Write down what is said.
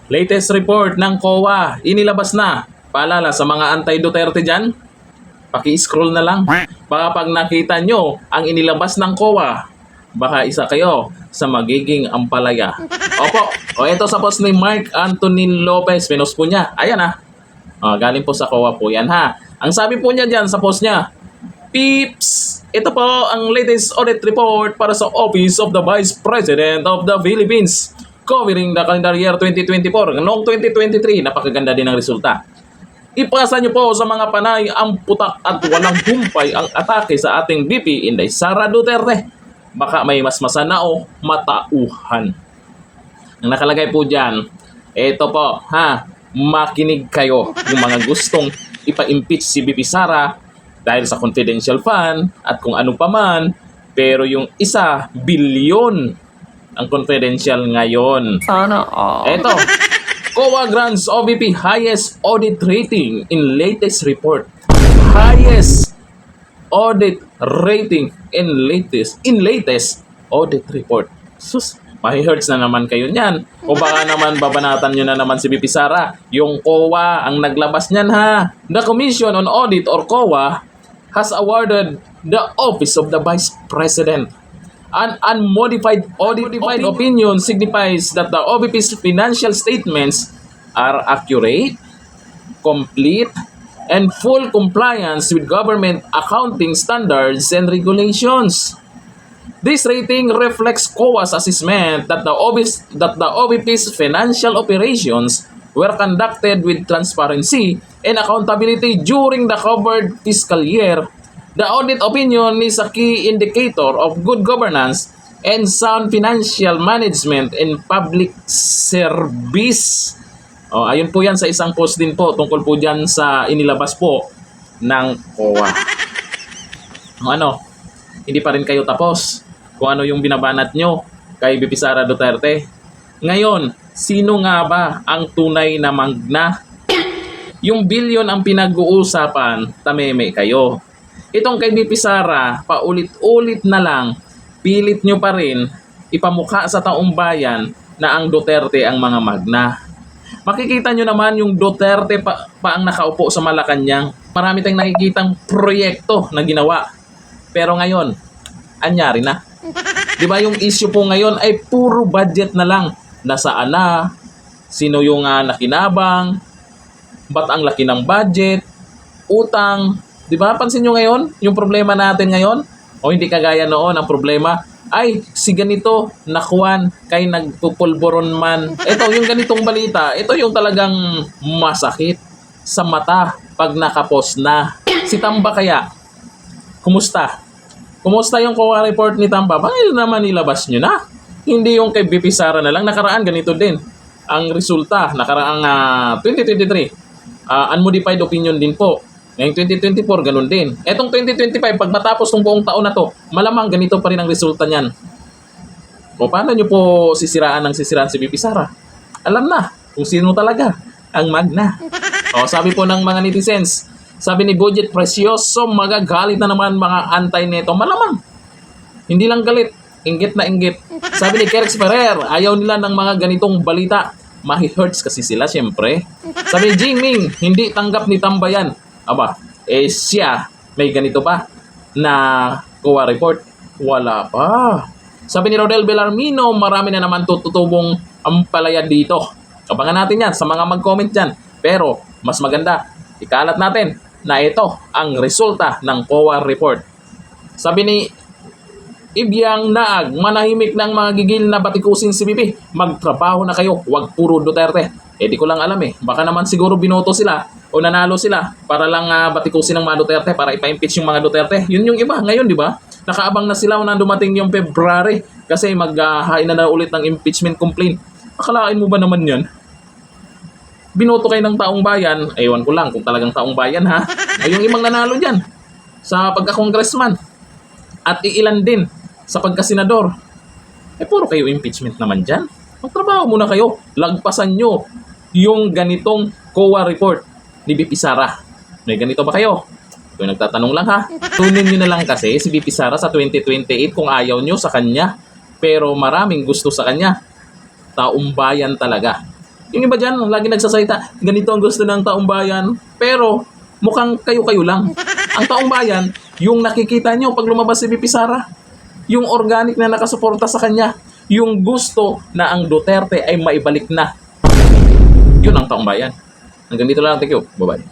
Latest report ng COA, inilabas na. Paalala sa mga anti-Duterte dyan, paki-scroll na lang. Baka pag nakita nyo ang inilabas ng COA, baka isa kayo sa magiging ampalaya. Opo, o ito sa post ni Mark Anthony Lopez, pinost po niya. Ayan ha. Galing po sa COA po yan ha. Ang sabi po niya dyan sa post niya, Peeps! Ito po ang latest audit report para sa Office of the Vice President of the Philippines covering the calendar year 2024. Noong 2023, napakaganda din ang resulta. Ipasa niyo po sa mga panay ang putak at walang humpay ang atake sa ating VP Inday Sara Duterte. Baka may masmasan na o matauhan. Ang nakalagay po dyan, ito po, makinig kayo yung mga gustong ipa-impeach si VP Sara dahil sa confidential fund at kung ano pa man, pero yung 1 bilyon ang confidential ngayon. Sana all. Eto, COA grants OVP highest audit rating in latest report. Highest audit rating in latest audit report. Sus, mahi-hurts na naman kayo niyan. O baka naman babanatan nyo na naman si VP Sara. Yung COA ang naglabas niyan ha. The Commission on Audit or COA has awarded the Office of the Vice President. An unmodified audit opinion signifies that the OVP's financial statements are accurate, complete, and full compliance with government accounting standards and regulations. This rating reflects COA's assessment that the OVP's financial operations were conducted with transparency and accountability during the covered fiscal year. The audit opinion is a key indicator of good governance and sound financial management in public service. Ayun po yan sa isang post din po tungkol po dyan sa inilabas po ng COA. Hindi pa rin kayo tapos kung ano yung binabanat nyo kay VP Sara Duterte. Ngayon, sino nga ba ang tunay na magna? Yung bilyon ang pinag-uusapan, tameme kayo. Itong kay VP Sara, paulit-ulit na lang, pilit nyo pa rin ipamukha sa taong bayan na ang Duterte ang mga magna. Makikita nyo naman yung Duterte pa ang nakaupo sa Malacanang. Marami tayong nakikitang proyekto na ginawa. Pero ngayon, anyari na. Diba yung issue po ngayon ay puro budget na lang. Nasaan na? Sino yung nakinabang? Ba't ang laki ng budget? Utang? Diba? Pansin nyo ngayon? Yung problema natin ngayon? O hindi kagaya noon ang problema? Ay, si ganito, nakuan, kay nagpupulboron man. Ito, yung ganitong balita, ito yung talagang masakit sa mata pag nakapos na. Si Tamba kaya, kumusta? Kumusta yung COA report ni Tamba? Bakit naman ilabas nyo na? Hindi yung kay VP Sara na lang. Nakaraan ganito din. Ang resulta, nakaraang 2023, unmodified opinion din po. Ngayong 2024, ganun din. Etong 2025, pag matapos ng buong taon na to, malamang ganito pa rin ang resulta niyan. O paano nyo po sisiraan si VP Sara? Alam na kung sino talaga ang magna. Sabi po ng mga netizens, sabi ni Budget Precioso, magagalit na naman mga anti-neto. Malamang. Hindi lang galit, inggit na inggit. Sabi ni Kerex Ferrer, ayaw nila ng mga ganitong balita. Mahi-hurts kasi sila, syempre. Sabi ni Jingming, hindi tanggap ni Tambayan. Siya, may ganito pa na COA report? Wala pa. Sabi ni Rodel Bellarmino, marami na naman tututubong ampalaya dito. Abangan natin yan sa mga mag-comment dyan. Pero, mas maganda, ikalat natin na ito ang resulta ng COA report. Sabi ni Ibyang Naag, manahimik ng mga gigil na batikusin si VP. Magtrabaho na kayo, wag puro Duterte. Di ko lang alam baka naman siguro binoto sila o nanalo sila para lang batikusin ng mga Duterte, para ipa-impeach yung mga Duterte. Yun yung iba ngayon, di ba? Nakaabang na sila na dumating yung February kasi maghahain na ulit ng impeachment complaint. Akalain mo ba naman yun? Binoto kayo ng taong bayan, ewan ko lang kung talagang taong bayan ha. Ay yung ibang nanalo dyan sa pagka-congressman at iilan din sa pagka-senador. Puro kayo impeachment naman dyan. Magtrabaho muna kayo. Lagpasan nyo yung ganitong COA report ni VP Sara. May ganito ba kayo? Kung nagtatanong lang ha, tunin nyo na lang kasi si VP Sara sa 2028 kung ayaw nyo sa kanya. Pero maraming gusto sa kanya. Taumbayan talaga. Yung iba dyan, lagi nagsasalita, ganito ang gusto ng taong bayan. Pero, mukhang kayo-kayo lang. Ang taong bayan, yung nakikita nyo pag lumabas si VP Sara, yung organic na nakasuporta sa kanya, yung gusto na ang Duterte ay maibalik na. Yun ang taong bayan. Hanggang dito lang. Thank you. Bye-bye.